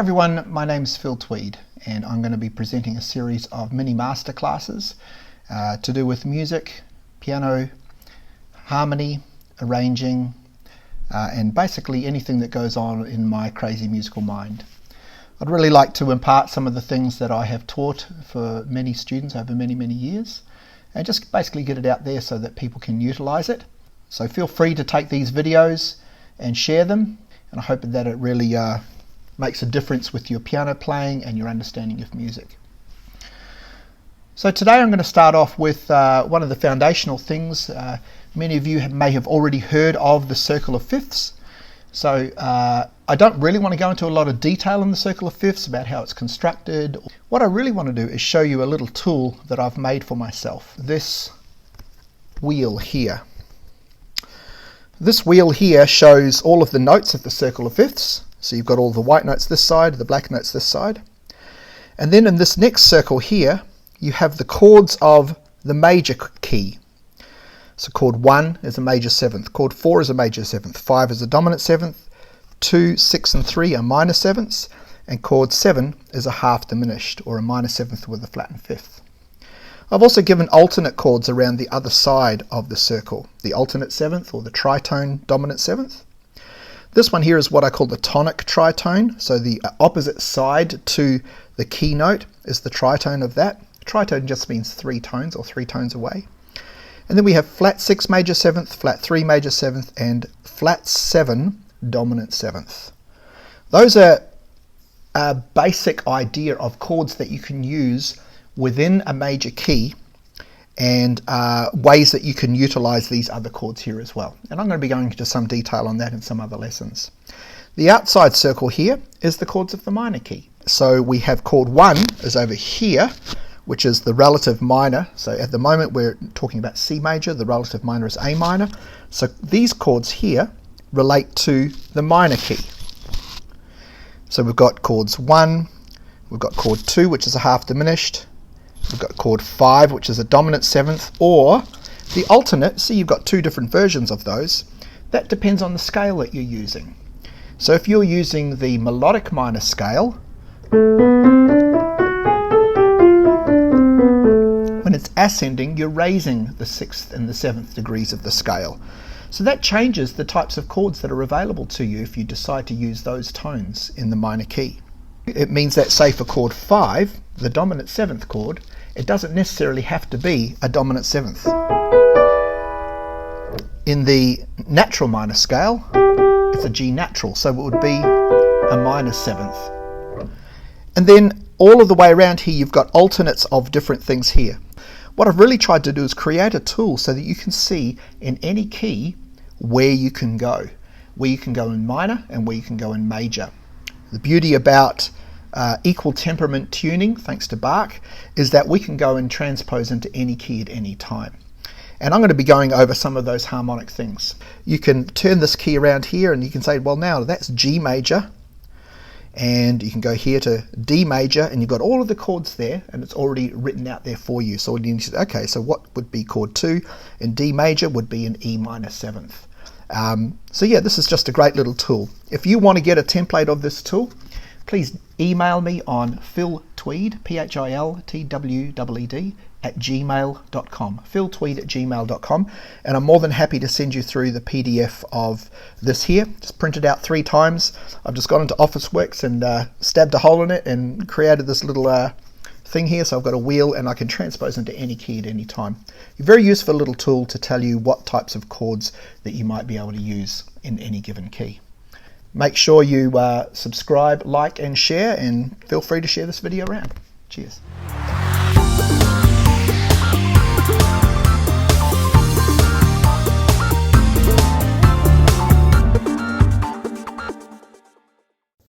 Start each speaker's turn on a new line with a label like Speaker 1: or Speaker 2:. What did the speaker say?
Speaker 1: everyone, my name's Phil Tweed and I'm going to be presenting a series of mini masterclasses to do with music, piano, harmony, arranging, and basically anything that goes on in my crazy musical mind. I'd really like to impart some of the things that I have taught for many students over many years and just basically get it out there so that people can utilize it. So feel free to take these videos and share them, and I hope that it really makes a difference with your piano playing and your understanding of music. So today I'm going to start off with one of the foundational things. Many of you may have already heard of the circle of fifths. So I don't really want to go into a lot of detail on the circle of fifths about how it's constructed. What I really want to do is show you a little tool that I've made for myself. This wheel here. This wheel here shows all of the notes of the circle of fifths. So you've got all the white notes this side, the black notes this side. And then in this next circle here, you have the chords of the major key. So chord 1 is a major seventh, chord 4 is a major seventh, 5 is a dominant seventh, 2, 6 and 3 are minor sevenths, and chord 7 is a half diminished or a minor seventh with a flattened fifth. I've also given alternate chords around the other side of the circle, the alternate seventh or the tritone dominant seventh. This one here is what I call the tonic tritone, so the opposite side to the key note is the tritone of that. Tritone just means 3 tones or 3 tones away. And then we have flat 6 major seventh, flat 3 major seventh, and flat 7 dominant seventh. Those are a basic idea of chords that you can use within a major key, and ways that you can utilize these other chords here as well. And I'm going to be going into some detail on that in some other lessons. The outside circle here is the chords of the minor key. So we have chord 1 is over here, which is the relative minor. So at the moment we're talking about C major, the relative minor is A minor. So these chords here relate to the minor key. So we've got chords 1, we've got chord 2, which is a half diminished, we've got chord 5, which is a dominant seventh, or the alternate. So you've got 2 different versions of those. That depends on the scale that you're using. So if you're using the melodic minor scale, when it's ascending, you're raising the 6th and the 7th degrees of the scale. So that changes the types of chords that are available to you if you decide to use those tones in the minor key. It means that, say for chord 5, the dominant 7th chord, it doesn't necessarily have to be a dominant 7th. In the natural minor scale, it's a G natural, so it would be a minor 7th. And then all of the way around here, you've got alternates of different things here. What I've really tried to do is create a tool so that you can see in any key where you can go in minor and where you can go in major. The beauty about equal temperament tuning, thanks to Bach, is that we can go and transpose into any key at any time. And I'm going to be going over some of those harmonic things. You can turn this key around here and you can say, well, now that's G major, and you can go here to D major, and you've got all of the chords there and it's already written out there for you. So you need to say, okay, so what would be chord 2 in D major would be an E minor 7th. So yeah, this is just a great little tool. If you want to get a template of this tool, please email me on philtweed, philtweed @gmail.com, philtweed@gmail.com, and I'm more than happy to send you through the PDF of this here. Just printed out 3 times. I've just gone into Officeworks and stabbed a hole in it and created this little thing here. So I've got a wheel and I can transpose into any key at any time. A very useful little tool to tell you what types of chords that you might be able to use in any given key. Make sure you subscribe, like and share, and feel free to share this video around. Cheers.